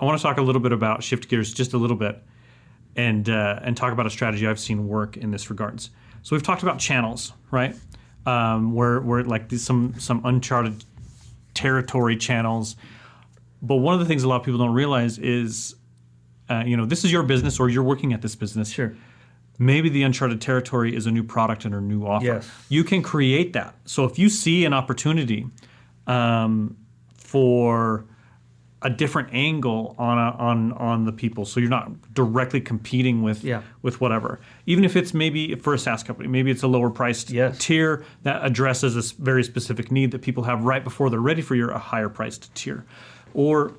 I want to talk a little bit about shift gears, just a little bit, and talk about a strategy I've seen work in this regards. So we've talked about channels, right? Where like some uncharted territory channels. But one of the things a lot of people don't realize is, this is your business or you're working at this business. Sure. Maybe the uncharted territory is a new product and a new offer. Yes. You can create that. So if you see an opportunity for a different angle on the people, so you're not directly competing with whatever. Even if it's maybe for a SaaS company, maybe it's a lower priced tier that addresses a very specific need that people have right before they're ready for a higher priced tier. Or,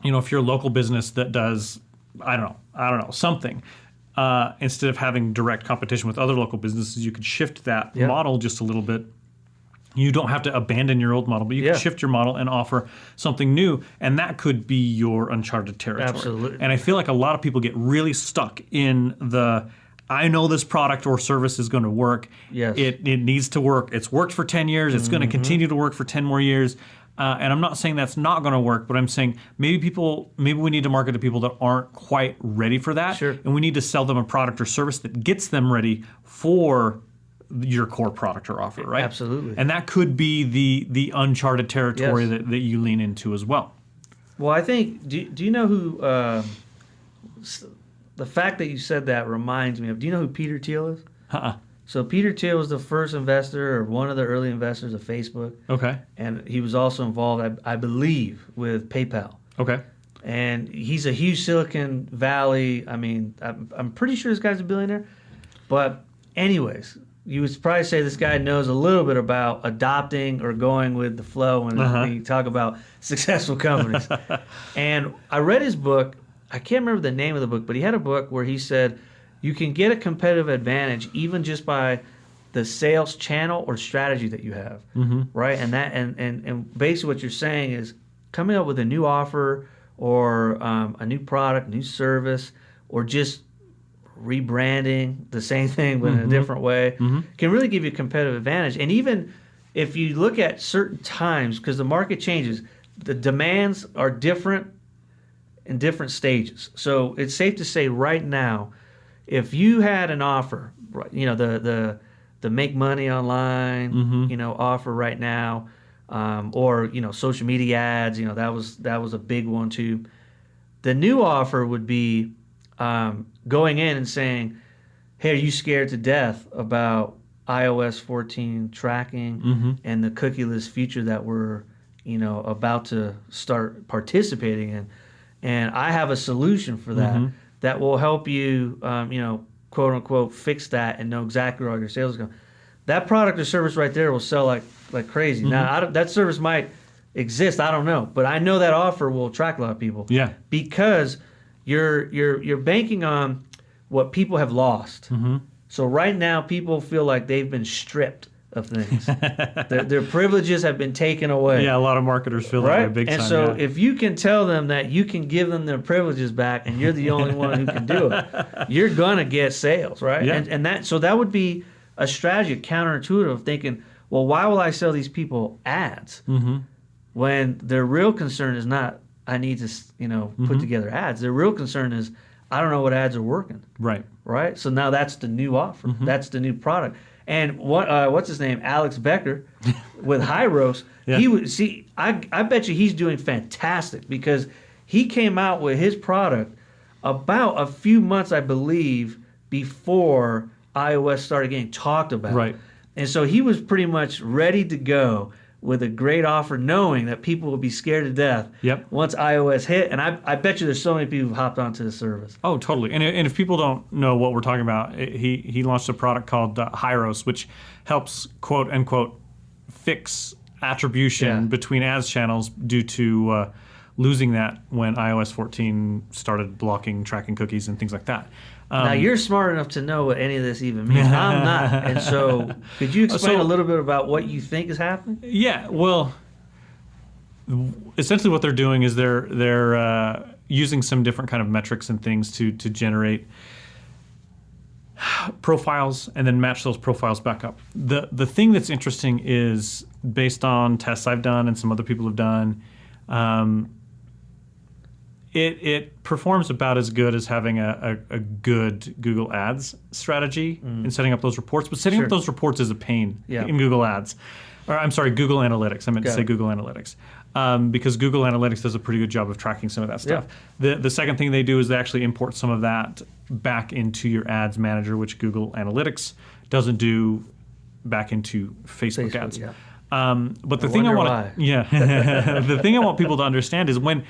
if you're a local business that does, I don't know, something. Instead of having direct competition with other local businesses, you could shift that model just a little bit. You don't have to abandon your old model, but you can shift your model and offer something new, and that could be your uncharted territory. Absolutely. And I feel like a lot of people get really stuck in I know this product or service is going to work. Yes. It needs to work. It's worked for 10 years. It's going to continue to work for 10 more years. And I'm not saying that's not going to work, but I'm saying maybe we need to market to people that aren't quite ready for that. Sure. And we need to sell them a product or service that gets them ready for your core product or offer, right? Absolutely. And that could be the uncharted territory that you lean into as well. Well, I think, do you know who, the fact that you said that reminds me of, do you know who Peter Thiel is? So Peter Thiel was the first investor or one of the early investors of Facebook. Okay. And he was also involved, I believe, with PayPal. Okay. And he's a huge Silicon Valley, I'm pretty sure this guy's a billionaire. But anyways, you would probably say this guy knows a little bit about adopting or going with the flow when we talk about successful companies. And I read his book. I can't remember the name of the book, but he had a book where he said you can get a competitive advantage even just by the sales channel or strategy that you have, right? And that and basically what you're saying is coming up with a new offer or a new product, new service, or just rebranding the same thing but in a different way can really give you a competitive advantage. And even if you look at certain times, because the market changes, the demands are different in different stages. So it's safe to say right now, if you had an offer, the make money online, offer right now, or social media ads, that was a big one too. The new offer would be going in and saying, hey, are you scared to death about iOS 14 tracking and the cookieless future that we're, about to start participating in? And I have a solution for that that will help you, quote unquote, fix that and know exactly where all your sales are going. That product or service right there will sell like crazy. Now, that service might exist, I don't know, but I know that offer will attract a lot of people. Yeah, because you're banking on what people have lost. So right now, people feel like they've been stripped of things. Their privileges have been taken away. Yeah, a lot of marketers feel that way big time. And so if you can tell them that you can give them their privileges back and you're the only one who can do it, you're going to get sales, right? Yeah. And that would be a strategy, counterintuitive of thinking, well, why will I sell these people ads when their real concern is not, I need to, put together ads. Their real concern is, I don't know what ads are working. Right. Right? So now that's the new offer. That's the new product. And what's his name? Alex Becker with Hyros. He would see. I bet you he's doing fantastic because he came out with his product about a few months, I believe, before iOS started getting talked about. Right. And so he was pretty much ready to go with a great offer, knowing that people will be scared to death once iOS hit. And I bet you there's so many people who hopped onto the service. Oh, totally. And if people don't know what we're talking about, he launched a product called Hyros, which helps, quote unquote, fix attribution between ads channels due to losing that when iOS 14 started blocking tracking cookies and things like that. Now, you're smart enough to know what any of this even means. I'm not. And so could you explain a little bit about what you think is happening? Yeah, well, essentially what they're doing is they're using some different kind of metrics and things to generate profiles and then match those profiles back up. The thing that's interesting is, based on tests I've done and some other people have done, It performs about as good as having a good Google Ads strategy in setting up those reports. But setting up those reports is a pain in Google Ads. Or I'm sorry, Google Analytics. I meant to say Google Analytics. Because Google Analytics does a pretty good job of tracking some of that stuff. Yeah. The second thing they do is they actually import some of that back into your ads manager, which Google Analytics doesn't do back into Facebook ads. Yeah. But the thing I want the thing I want people to understand is when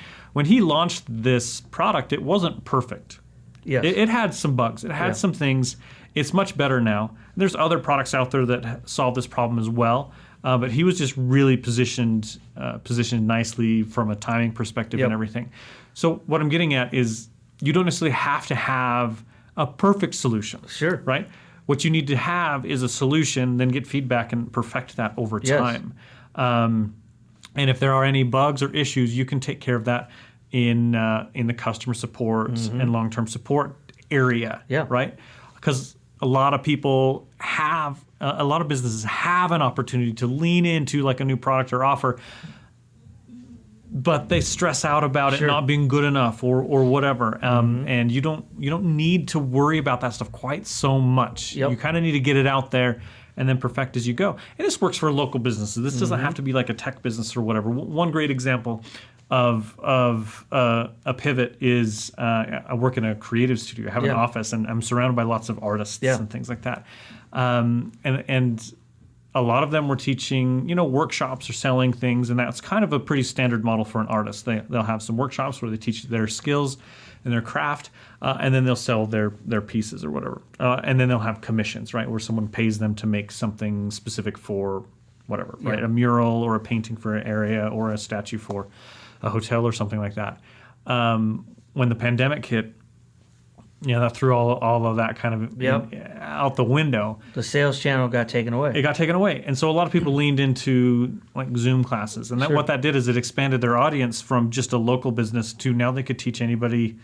he launched this product, it wasn't perfect. Yes. It had some bugs. It had some things. It's much better now. There's other products out there that solve this problem as well. But he was just really positioned nicely from a timing perspective and everything. So what I'm getting at is you don't necessarily have to have a perfect solution. Sure. Right? What you need to have is a solution, then get feedback and perfect that over time. And if there are any bugs or issues, you can take care of that in the customer support and long-term support area. Yeah. Right? Because a lot of people have, a lot of businesses have an opportunity to lean into like a new product or offer, but they stress out about it not being good enough or whatever. And you don't need to worry about that stuff quite so much. Yep. You kind of need to get it out there and then perfect as you go. And this works for local businesses. This doesn't have to be like a tech business or whatever. One great example of a pivot is I work in a creative studio. I have an office, and I'm surrounded by lots of artists and things like that. And a lot of them were teaching, workshops or selling things, and that's kind of a pretty standard model for an artist. They'll have some workshops where they teach their skills and their craft, and then they'll sell their pieces or whatever. And then they'll have commissions, right, where someone pays them to make something specific for whatever, right, a mural or a painting for an area or a statue for a hotel or something like that. When the pandemic hit, that threw all of that kind of out the window. The sales channel got taken away. It got taken away. And so a lot of people leaned into like Zoom classes. And what that did is it expanded their audience from just a local business to now they could teach anybody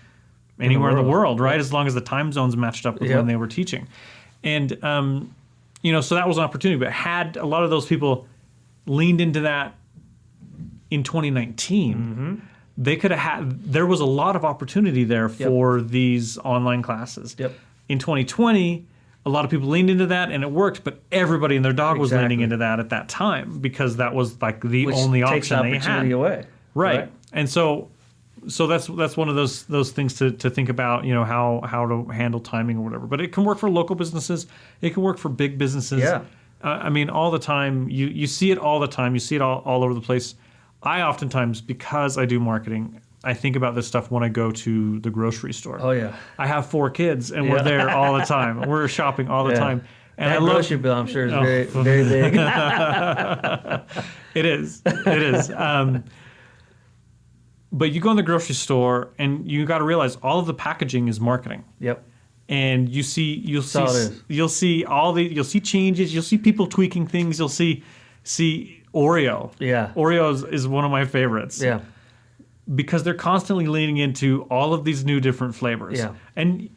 anywhere in the world, right? As long as the time zones matched up with when they were teaching. And, so that was an opportunity. But had a lot of those people leaned into that in 2019, they could have there was a lot of opportunity there for these online classes. In 2020, a lot of people leaned into that and it worked, but everybody and their dog was leaning into that at that time because that was like the only option they had. Takes opportunity away. Right. And so that's one of those things to think about, how to handle timing or whatever. But it can work for local businesses. It can work for big businesses. Yeah. All the time. You see it all the time. You see it all over the place. I oftentimes, because I do marketing, I think about this stuff when I go to the grocery store. Oh, yeah. I have 4 kids, and we're there all the time. We're shopping all the time. And that grocery bill, I'm sure, is very, very big. It is. But you go in the grocery store, and you got to realize all of the packaging is marketing. Yep. And you'll see changes. You'll see people tweaking things. You'll see Oreo. Yeah. Oreo is one of my favorites. Yeah. Because they're constantly leaning into all of these new different flavors. Yeah. And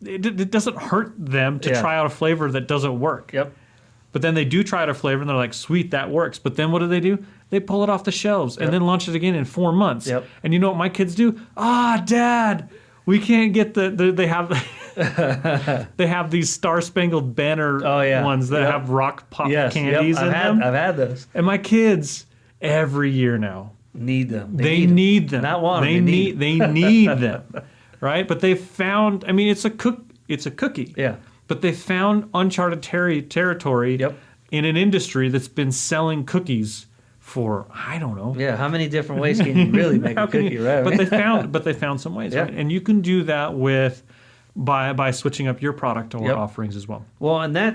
it doesn't hurt them to try out a flavor that doesn't work. Yep. But then they do try out a flavor and they're like, sweet, that works. But then what do? They pull it off the shelves and then launch it again in 4 months. Yep. And you know what my kids do? Dad, we can't get they have they have these Star-Spangled Banner ones that have rock pop candies in them. I've had those. And my kids every year now need them. They need them. Not want them. They need them. Right? But they found it's a cookie. Yeah. But they found uncharted territory in an industry that's been selling cookies for, I don't know. Yeah, how many different ways can you really make a cookie, right? But they found some ways, right? And you can do that by switching up your product or offerings as well. Well, and that